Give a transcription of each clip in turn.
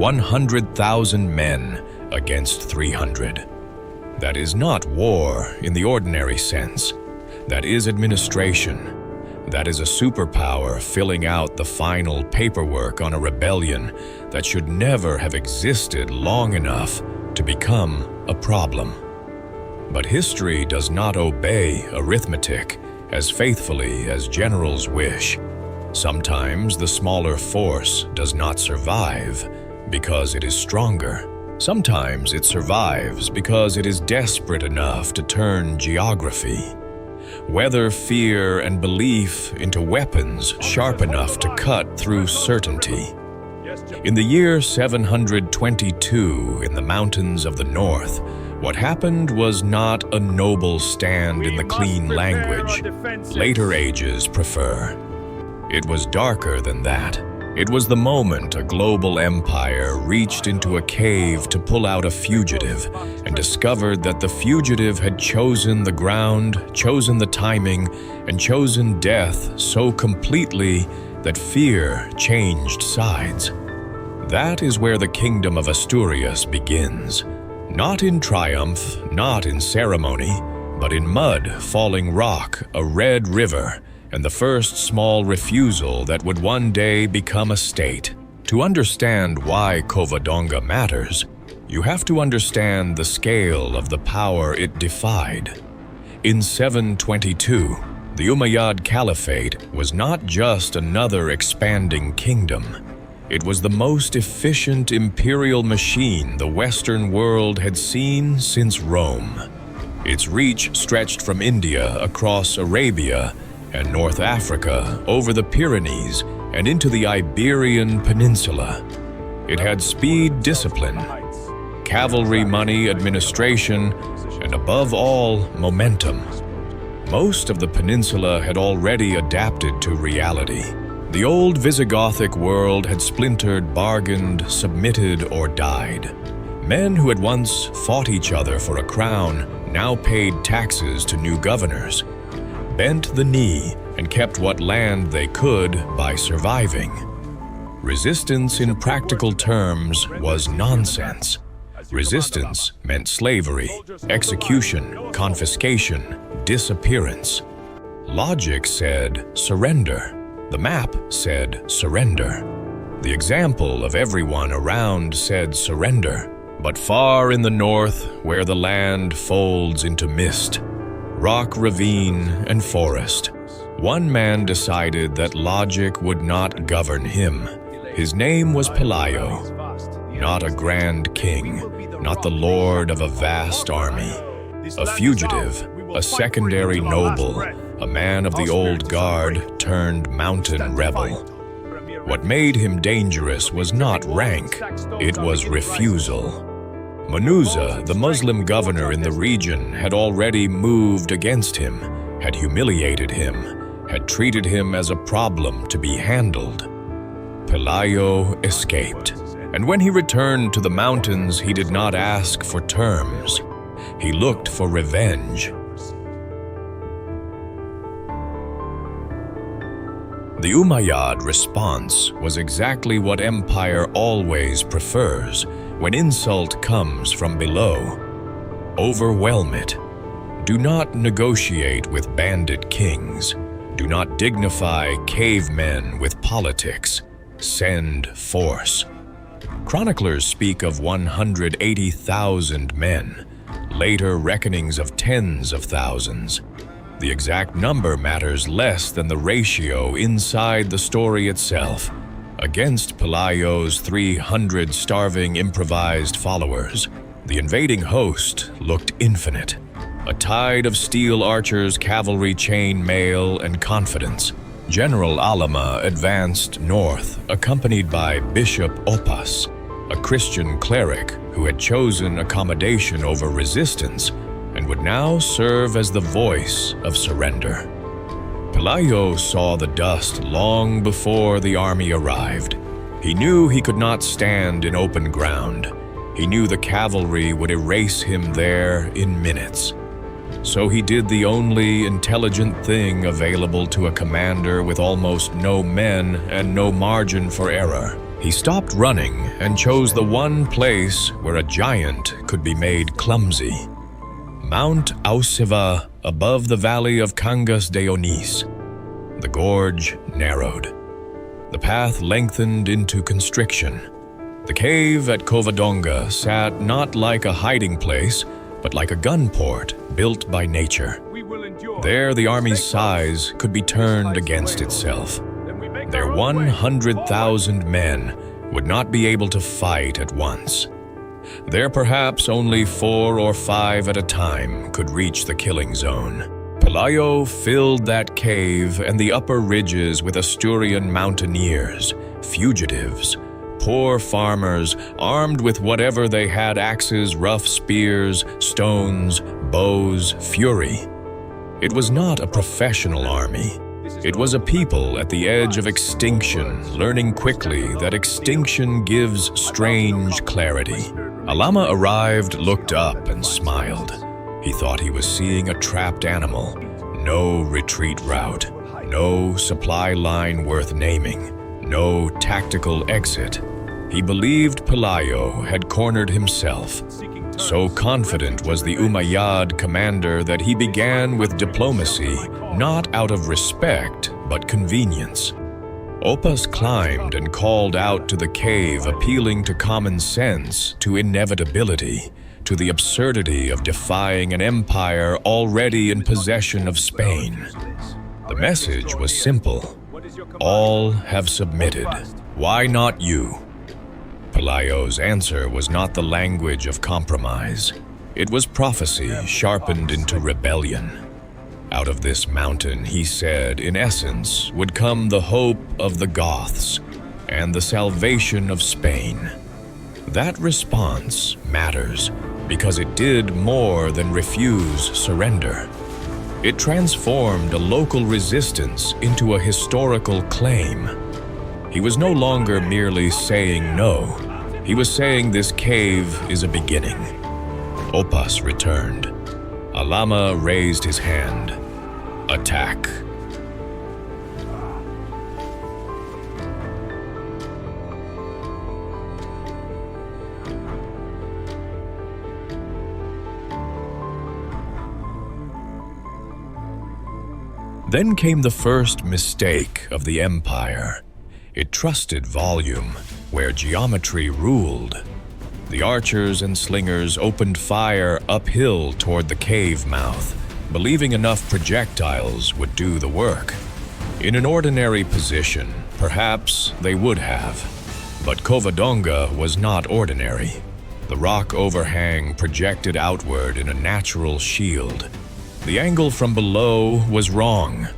100,000 men against 300. That is not war in the ordinary sense. That is administration. That is a superpower filling out the final paperwork on a rebellion that should never have existed long enough to become a problem. But history does not obey arithmetic as faithfully as generals wish. Sometimes the smaller force does not survive because it is stronger. Sometimes it survives because it is desperate enough to turn geography. Weather fear and belief into weapons sharp enough to cut through certainty. In the year 722 in the mountains of the north, what happened was not a noble stand in the clean language later ages prefer. It was darker than that. It was the moment a global empire reached into a cave to pull out a fugitive and discovered that the fugitive had chosen the ground, chosen the timing, and chosen death so completely that fear changed sides. That is where the kingdom of Asturias begins. Not in triumph, not in ceremony, but in mud, falling rock, a red river, and the first small refusal that would one day become a state. To understand why Covadonga matters, you have to understand the scale of the power it defied. In 722, the Umayyad Caliphate was not just another expanding kingdom. It was the most efficient imperial machine the Western world had seen since Rome. Its reach stretched from India across Arabia and North Africa, over the Pyrenees, and into the Iberian Peninsula. It had speed discipline, cavalry money administration, and above all, momentum. Most of the peninsula had already adapted to reality. The old Visigothic world had splintered, bargained, submitted, or died. Men who had once fought each other for a crown now paid taxes to new governors, bent the knee, and kept what land they could by surviving. Resistance in practical terms was nonsense. Resistance meant slavery, execution, confiscation, disappearance. Logic said surrender. The map said surrender. The example of everyone around said surrender. But far in the north, where the land folds into mist, rock ravine and forest, one man decided that logic would not govern him. His name was Pelayo, not a grand king, not the lord of a vast army. A fugitive, a secondary noble, a man of the old guard turned mountain rebel. What made him dangerous was not rank, it was refusal. Munuza, the Muslim governor in the region, had already moved against him, had humiliated him, had treated him as a problem to be handled. Pelayo escaped, and when he returned to the mountains, he did not ask for terms. He looked for revenge. The Umayyad response was exactly what empire always prefers when insult comes from below. Overwhelm it. Do not negotiate with bandit kings. Do not dignify cavemen with politics. Send force. Chroniclers speak of 180,000 men, later reckonings of tens of thousands. The exact number matters less than the ratio inside the story itself. Against Pelayo's 300 starving improvised followers, the invading host looked infinite. A tide of steel archers, cavalry, chain mail, and confidence. General Alama advanced north, accompanied by Bishop Oppas, a Christian cleric who had chosen accommodation over resistance and would now serve as the voice of surrender. Pelayo saw the dust long before the army arrived. He knew he could not stand in open ground. He knew the cavalry would erase him there in minutes. So he did the only intelligent thing available to a commander with almost no men and no margin for error. He stopped running and chose the one place where a giant could be made clumsy. Mount Ausiva above the valley of Cangas de Onís. The gorge narrowed. The path lengthened into constriction. The cave at Covadonga sat not like a hiding place, but like a gun port built by nature. There the army's size could be turned against itself. Their 100,000 men would not be able to fight at once. There perhaps only 4 or 5 at a time could reach the killing zone. Pelayo filled that cave and the upper ridges with Asturian mountaineers, fugitives, poor farmers armed with whatever they had: axes, rough spears, stones, bows, fury. It was not a professional army. It was a people at the edge of extinction, learning quickly that extinction gives strange clarity. Alama arrived, looked up, and smiled. He thought he was seeing a trapped animal. No retreat route, no supply line worth naming, no tactical exit. He believed Pelayo had cornered himself. So confident was the Umayyad commander that he began with diplomacy, not out of respect, but convenience. Oppas climbed and called out to the cave, appealing to common sense, to inevitability, to the absurdity of defying an empire already in possession of Spain. The message was simple. All have submitted. Why not you? Pelayo's answer was not the language of compromise. It was prophecy sharpened into rebellion. Out of this mountain, he said, in essence, would come the hope of the Goths and the salvation of Spain. That response matters because it did more than refuse surrender. It transformed a local resistance into a historical claim. He was no longer merely saying no. He was saying this cave is a beginning. Oppas returned. Alama raised his hand. Attack. Then came the first mistake of the empire. It trusted volume, where geometry ruled. The archers and slingers opened fire uphill toward the cave mouth, believing enough projectiles would do the work. In an ordinary position, perhaps they would have. But Covadonga was not ordinary. The rock overhang projected outward in a natural shield. The angle from below was wrong.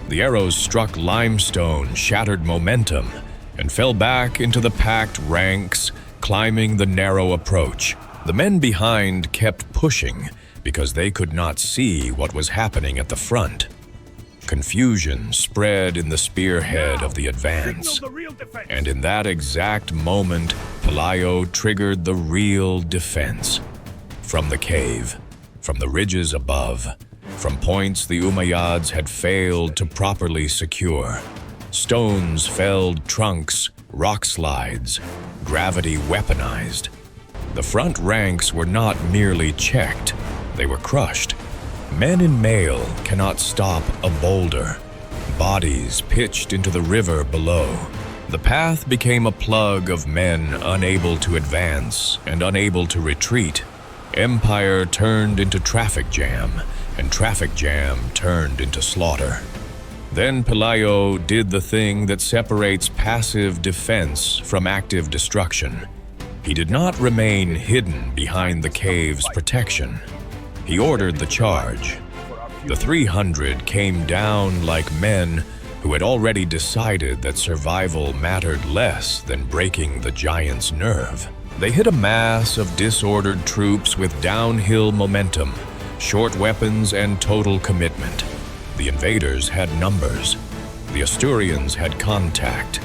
The arrows struck limestone, shattered momentum, and fell back into the packed ranks, climbing the narrow approach. The men behind kept pushing because they could not see what was happening at the front. Confusion spread in the spearhead of the advance. And in that exact moment, Pelayo triggered the real defense. From the cave, from the ridges above, from points the Umayyads had failed to properly secure. Stones felled trunks, rock slides, gravity weaponized. The front ranks were not merely checked, they were crushed. Men in mail cannot stop a boulder. Bodies pitched into the river below. The path became a plug of men unable to advance and unable to retreat. Empire turned into traffic jam, and traffic jam turned into slaughter. Then Pelayo did the thing that separates passive defense from active destruction. He did not remain hidden behind the cave's protection. He ordered the charge. The 300 came down like men who had already decided that survival mattered less than breaking the giant's nerve. They hit a mass of disordered troops with downhill momentum, short weapons, and total commitment. The invaders had numbers. The Asturians had contact.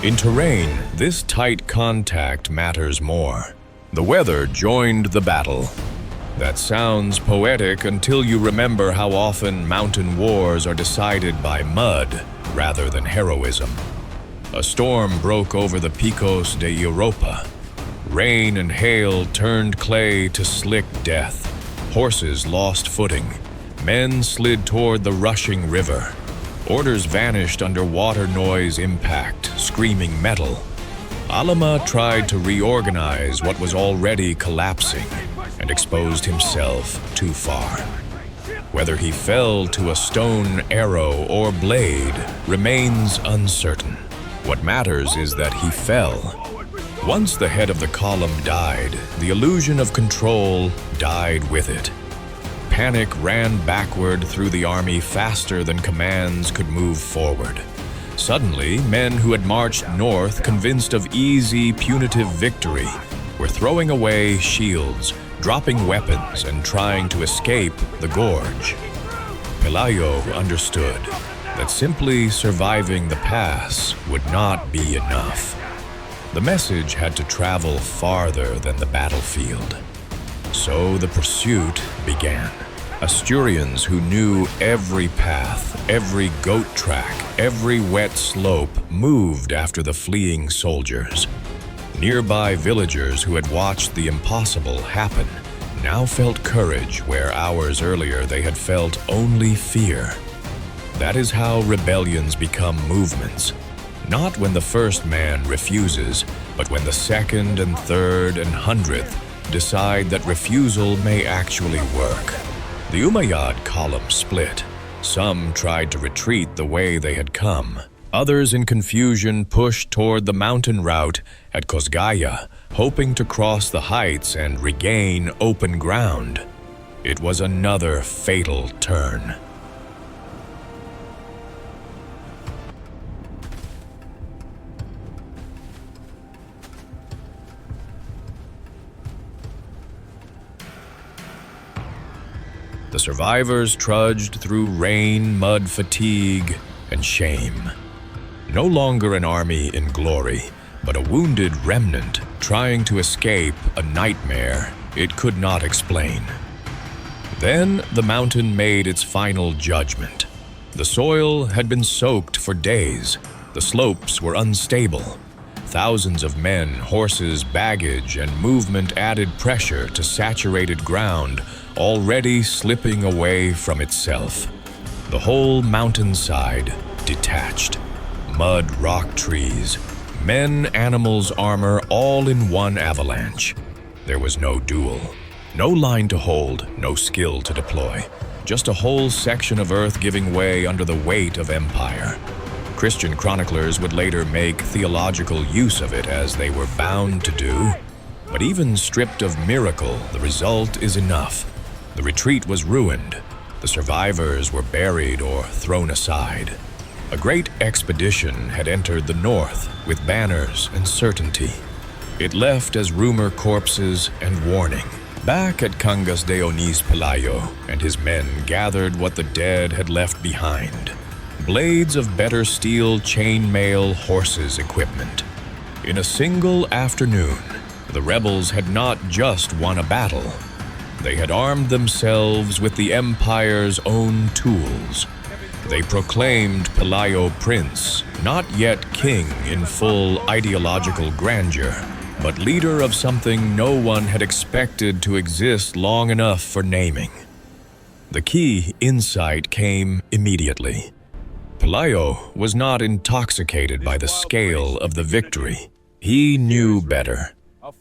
In terrain, this tight contact matters more. The weather joined the battle. That sounds poetic until you remember how often mountain wars are decided by mud rather than heroism. A storm broke over the Picos de Europa. Rain and hail turned clay to slick death. Horses lost footing. Men slid toward the rushing river. Orders vanished under water noise impact, screaming metal. Alama tried to reorganize what was already collapsing and exposed himself too far. Whether he fell to a stone arrow or blade remains uncertain. What matters is that he fell. Once the head of the column died, the illusion of control died with it. Panic ran backward through the army faster than commands could move forward. Suddenly, men who had marched north, convinced of easy, punitive victory, were throwing away shields, dropping weapons, and trying to escape the gorge. Pelayo understood that simply surviving the pass would not be enough. The message had to travel farther than the battlefield. So the pursuit began. Asturians who knew every path, every goat track, every wet slope moved after the fleeing soldiers. Nearby villagers who had watched the impossible happen now felt courage where hours earlier they had felt only fear. That is how rebellions become movements. Not when the first man refuses, but when the second and third and 100th decide that refusal may actually work. The Umayyad column split. Some tried to retreat the way they had come. Others in confusion pushed toward the mountain route at Cosgaya, hoping to cross the heights and regain open ground. It was another fatal turn. The survivors trudged through rain, mud, fatigue, and shame. No longer an army in glory, but a wounded remnant trying to escape a nightmare it could not explain. Then the mountain made its final judgment. The soil had been soaked for days. The slopes were unstable. Thousands of men, horses, baggage, and movement added pressure to saturated ground already slipping away from itself. The whole mountainside detached. Mud, rock, trees, men, animals, armor, all in one avalanche. There was no duel, no line to hold, no skill to deploy. Just a whole section of earth giving way under the weight of empire. Christian chroniclers would later make theological use of it as they were bound to do. But even stripped of miracle, the result is enough. The retreat was ruined. The survivors were buried or thrown aside. A great expedition had entered the north with banners and certainty. It left as rumor corpses and warning. Back at Cangas de Onis, Pelayo and his men gathered what the dead had left behind. Blades of better steel chainmail horses equipment. In a single afternoon, the rebels had not just won a battle. They had armed themselves with the empire's own tools. They proclaimed Pelayo prince, not yet king in full ideological grandeur, but leader of something no one had expected to exist long enough for naming. The key insight came immediately. Pelayo was not intoxicated by the scale of the victory. He knew better.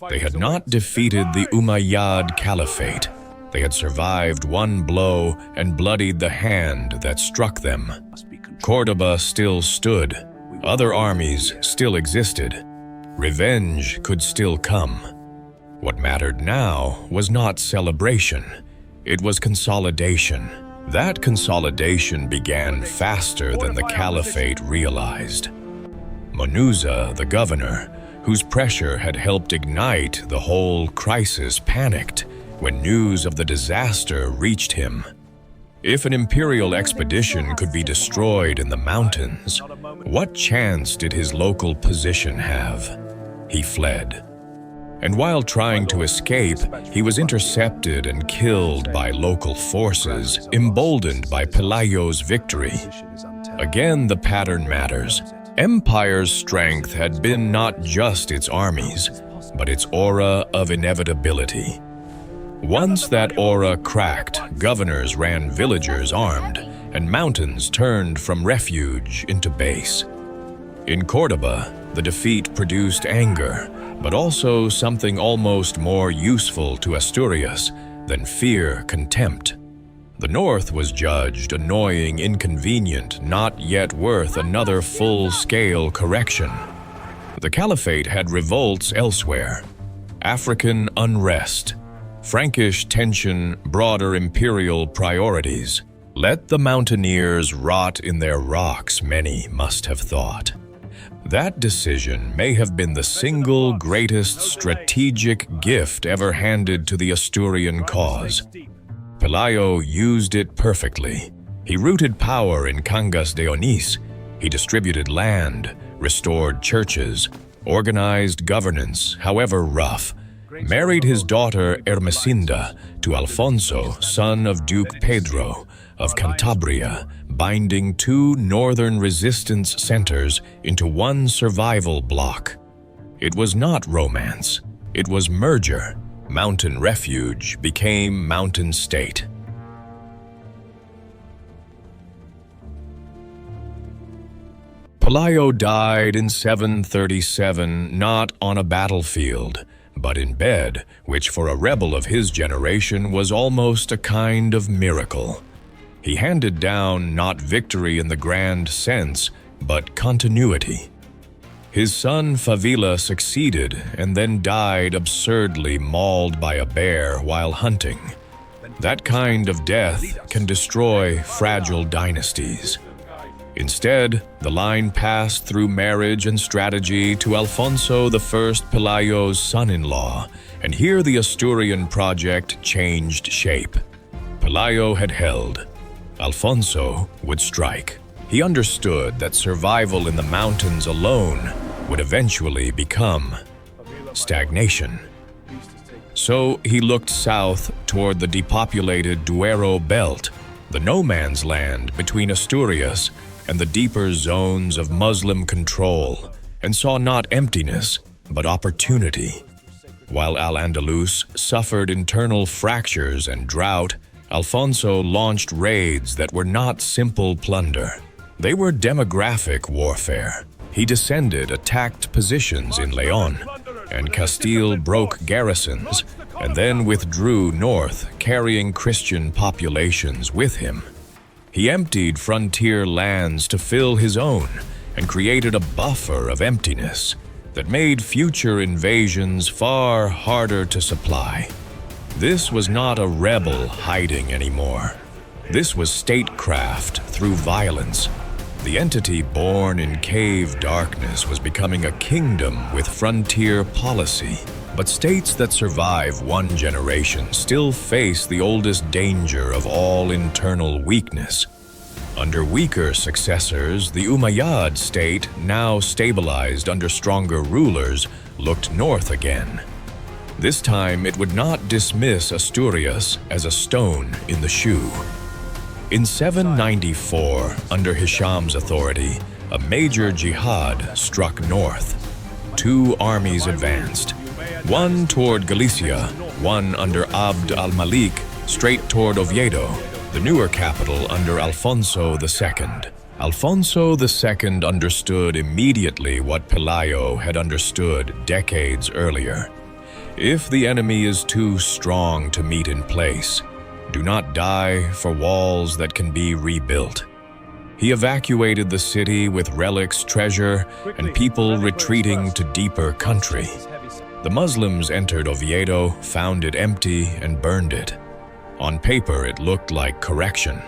They had not defeated the Umayyad Caliphate. They had survived one blow and bloodied the hand that struck them. Cordoba still stood. Other armies still existed. Revenge could still come. What mattered now was not celebration. It was consolidation. That consolidation began faster than the Caliphate realized. Munuza, the governor, whose pressure had helped ignite the whole crisis, panicked when news of the disaster reached him. If an imperial expedition could be destroyed in the mountains, what chance did his local position have? He fled. And while trying to escape, he was intercepted and killed by local forces, emboldened by Pelayo's victory. Again, the pattern matters. Empire's strength had been not just its armies, but its aura of inevitability. Once that aura cracked, governors ran villagers armed, and mountains turned from refuge into base. In Córdoba, the defeat produced anger, but also something almost more useful to Asturias than fear, contempt. The north was judged annoying, inconvenient, not yet worth another full-scale correction. The Caliphate had revolts elsewhere, African unrest, Frankish tension, broader imperial priorities. Let the mountaineers rot in their rocks, many must have thought. That decision may have been the single greatest strategic gift ever handed to the Asturian cause. Pelayo used it perfectly. He rooted power in Cangas de Onís. He distributed land, restored churches, organized governance, however rough, married his daughter Ermesinda to Alfonso, son of Duke Pedro of Cantabria, binding two northern resistance centers into one survival bloc. It was not romance, it was merger. Mountain refuge became mountain state. Pelayo died in 737, not on a battlefield, but in bed, which for a rebel of his generation was almost a kind of miracle. He handed down not victory in the grand sense, but continuity. His son Favila succeeded and then died absurdly mauled by a bear while hunting. That kind of death can destroy fragile dynasties. Instead, the line passed through marriage and strategy to Alfonso I Pelayo's son-in-law, and here the Asturian project changed shape. Pelayo had held. Alfonso would strike. He understood that survival in the mountains alone would eventually become stagnation. So he looked south toward the depopulated Duero belt, the no-man's land between Asturias and the deeper zones of Muslim control, and saw not emptiness, but opportunity. While Al-Andalus suffered internal fractures and drought, Alfonso launched raids that were not simple plunder. They were demographic warfare. He descended attacked positions in Leon, and Castile broke garrisons, and then withdrew north, carrying Christian populations with him. He emptied frontier lands to fill his own, and created a buffer of emptiness that made future invasions far harder to supply. This was not a rebel hiding anymore. This was statecraft through violence. The entity born in cave darkness was becoming a kingdom with frontier policy. But states that survive one generation still face the oldest danger of all internal weakness. Under weaker successors, the Umayyad state, now stabilized under stronger rulers, looked north again. This time it would not dismiss Asturias as a stone in the shoe. In 794, under Hisham's authority, a major jihad struck north. Two armies advanced, one toward Galicia, one under Abd al-Malik, straight toward Oviedo, the newer capital under Alfonso II. Alfonso II understood immediately what Pelayo had understood decades earlier. If the enemy is too strong to meet in place, do not die for walls that can be rebuilt. He evacuated the city with relics, treasure, and people retreating to deeper country. The Muslims entered Oviedo, found it empty, and burned it. On paper, it looked like correction.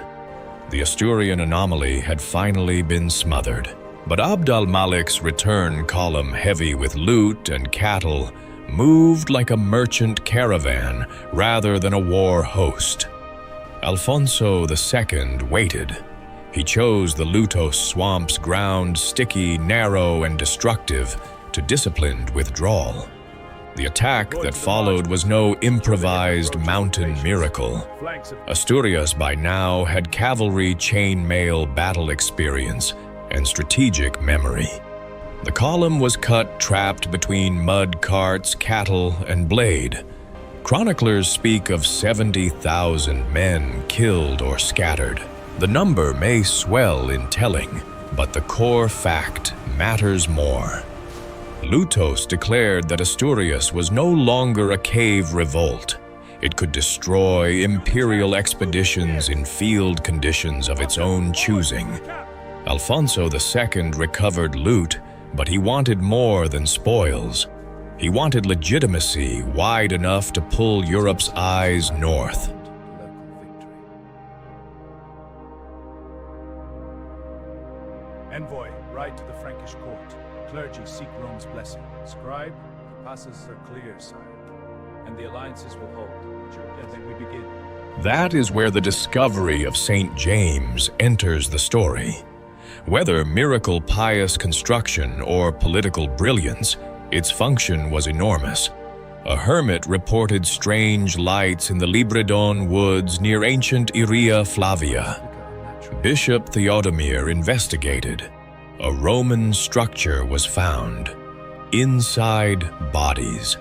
The Asturian anomaly had finally been smothered. But Abd al-Malik's return column, heavy with loot and cattle, moved like a merchant caravan rather than a war host. Alfonso II waited. He chose the Lutos swamp's ground sticky, narrow, and destructive to disciplined withdrawal. The attack that followed was no improvised mountain miracle. Asturias by now had cavalry chainmail battle experience, and strategic memory. The column was cut trapped between mud carts, cattle, and blade. Chroniclers speak of 70,000 men killed or scattered. The number may swell in telling, but the core fact matters more. Lutos declared that Asturias was no longer a cave revolt. It could destroy imperial expeditions in field conditions of its own choosing. Alfonso II recovered loot, but he wanted more than spoils. He wanted legitimacy wide enough to pull Europe's eyes north. Envoy, ride to the Frankish court. Clergy seek Rome's blessing. Scribe, the passes are clear, sire. And the alliances will hold. And then we begin. That is where the discovery of St. James enters the story. Whether miracle pious construction or political brilliance, its function was enormous. A hermit reported strange lights in the Libredon woods near ancient Iria Flavia. Bishop Theodomir investigated. A Roman structure was found. Inside bodies.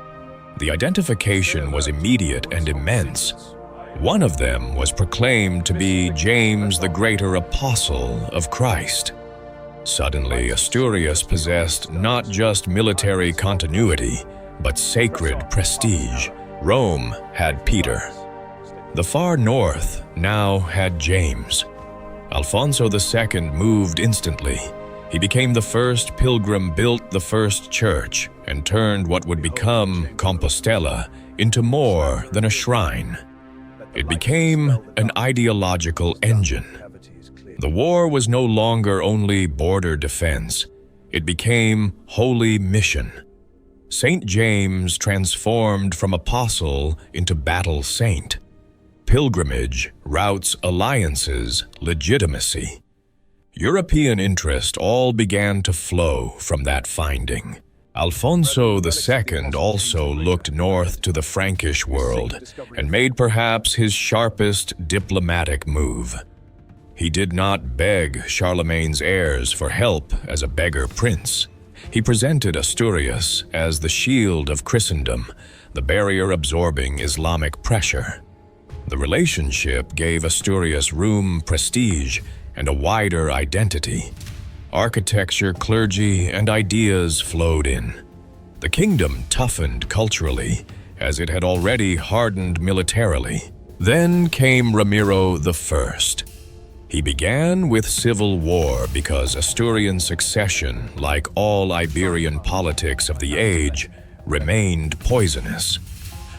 The identification was immediate and immense. One of them was proclaimed to be James the Greater Apostle of Christ. Suddenly, Asturias possessed not just military continuity, but sacred prestige. Rome had Peter. The far north now had James. Alfonso II moved instantly. He became the first pilgrim, built the first church, and turned what would become Compostela into more than a shrine. It became an ideological engine. The war was no longer only border defense. It became holy mission. St. James transformed from apostle into battle saint. Pilgrimage, routes, alliances, legitimacy. European interest all began to flow from that finding. Alfonso II also looked north to the Frankish world and made perhaps his sharpest diplomatic move. He did not beg Charlemagne's heirs for help as a beggar prince. He presented Asturias as the shield of Christendom, the barrier absorbing Islamic pressure. The relationship gave Asturias room, prestige, and a wider identity. Architecture, clergy, and ideas flowed in. The kingdom toughened culturally, as it had already hardened militarily. Then came Ramiro I. He began with civil war because Asturian succession, like all Iberian politics of the age, remained poisonous.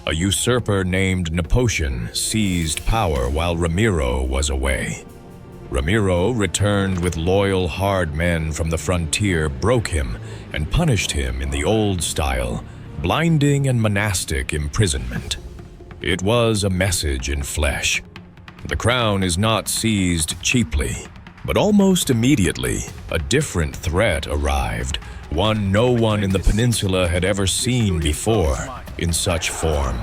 A usurper named Nepotian seized power while Ramiro was away. Ramiro returned with loyal hard men from the frontier, broke him, and punished him in the old style, blinding and monastic imprisonment. It was a message in flesh. The crown is not seized cheaply, but almost immediately, a different threat arrived, one no one in the peninsula had ever seen before in such form.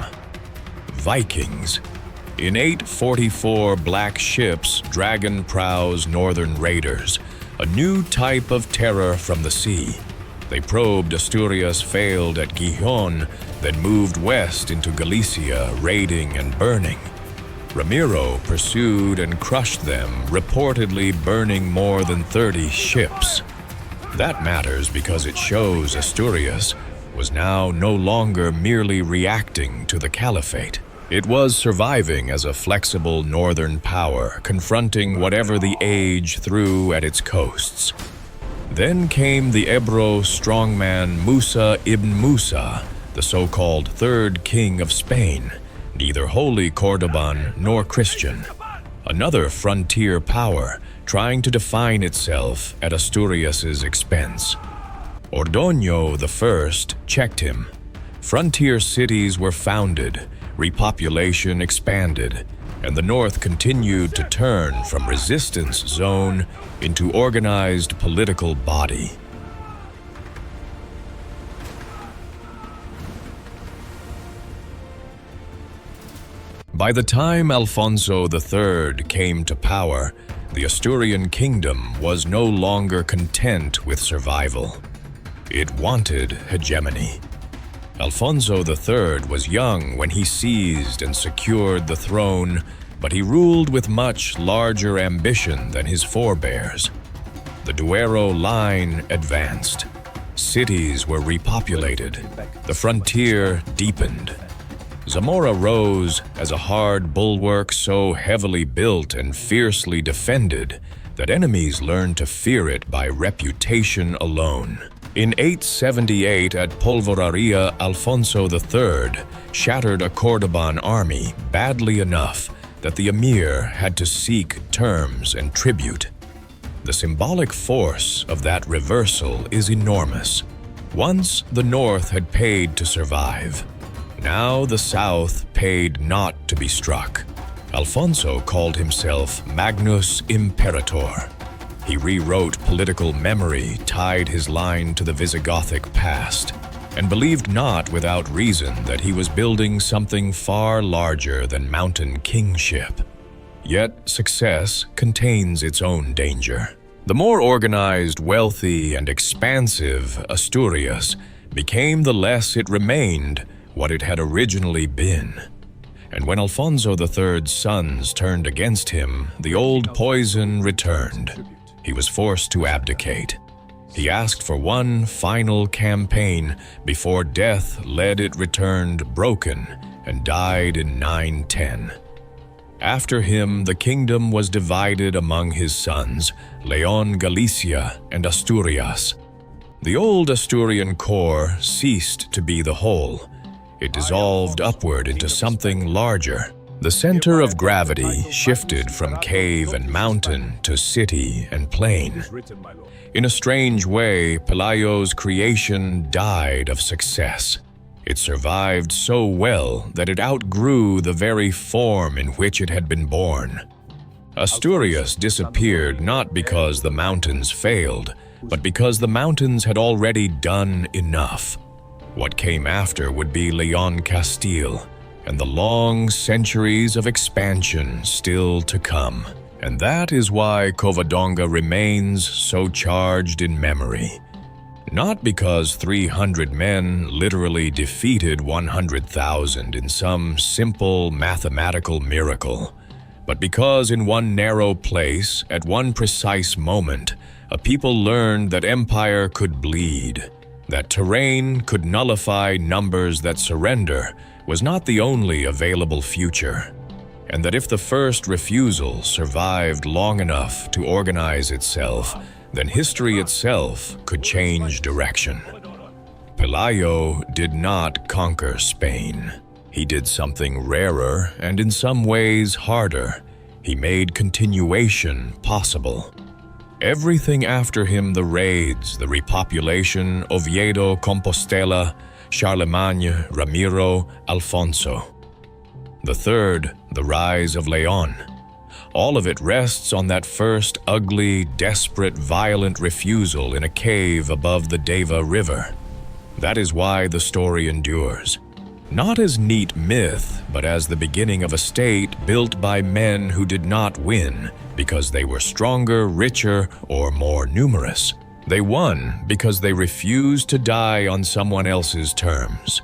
Vikings. In 844, black ships, dragon prows, northern raiders, a new type of terror from the sea. They probed Asturias, failed at Gijón, then moved west into Galicia, raiding and burning. Ramiro pursued and crushed them, reportedly burning more than 30 ships. That matters because it shows Asturias was now no longer merely reacting to the Caliphate. It was surviving as a flexible northern power, confronting whatever the age threw at its coasts. Then came the Ebro strongman Musa ibn Musa, the so-called Third King of Spain, neither wholly Cordoban nor Christian. Another frontier power, trying to define itself at Asturias' expense. Ordoño I checked him. Frontier cities were founded, repopulation expanded, and the north continued to turn from resistance zone into organized political body. By the time Alfonso III came to power, the Asturian kingdom was no longer content with survival. It wanted hegemony. Alfonso III was young when he seized and secured the throne, but he ruled with much larger ambition than his forebears. The Duero line advanced. Cities were repopulated. The frontier deepened. Zamora rose as a hard bulwark so heavily built and fiercely defended that enemies learned to fear it by reputation alone. In 878 at Polvoraria, Alfonso III shattered a Cordoban army badly enough that the emir had to seek terms and tribute. The symbolic force of that reversal is enormous. Once the North had paid to survive. Now the South paid not to be struck. Alfonso called himself Magnus Imperator. He rewrote political memory, tied his line to the Visigothic past, and believed not without reason that he was building something far larger than mountain kingship. Yet success contains its own danger. The more organized, wealthy, and expansive Asturias became, the less it remained what it had originally been. And when Alfonso III's sons turned against him, the old poison returned. He was forced to abdicate. He asked for one final campaign before death led it returned broken and died in 910. After him, the kingdom was divided among his sons, Leon, Galicia, and Asturias. The old Asturian core ceased to be the whole. It dissolved upward into something larger. The center of gravity shifted from cave and mountain to city and plain. In a strange way, Pelayo's creation died of success. It survived so well that it outgrew the very form in which it had been born. Asturias disappeared not because the mountains failed, but because the mountains had already done enough. What came after would be Leon Castile, and the long centuries of expansion still to come. And that is why Covadonga remains so charged in memory. Not because 300 men literally defeated 100,000 in some simple mathematical miracle, but because in one narrow place, at one precise moment, a people learned that empire could bleed, that terrain could nullify numbers, that surrender was not the only available future, and that if the first refusal survived long enough to organize itself, then history itself could change direction. Pelayo did not conquer Spain. He did something rarer and in some ways harder. He made continuation possible. Everything after him, the raids, the repopulation, Oviedo, Compostela, Charlemagne, Ramiro, Alfonso. The third, the rise of Leon. All of it rests on that first ugly, desperate, violent refusal in a cave above the Deva River. That is why the story endures. Not as neat myth, but as the beginning of a state built by men who did not win because they were stronger, richer, or more numerous. They won because they refused to die on someone else's terms.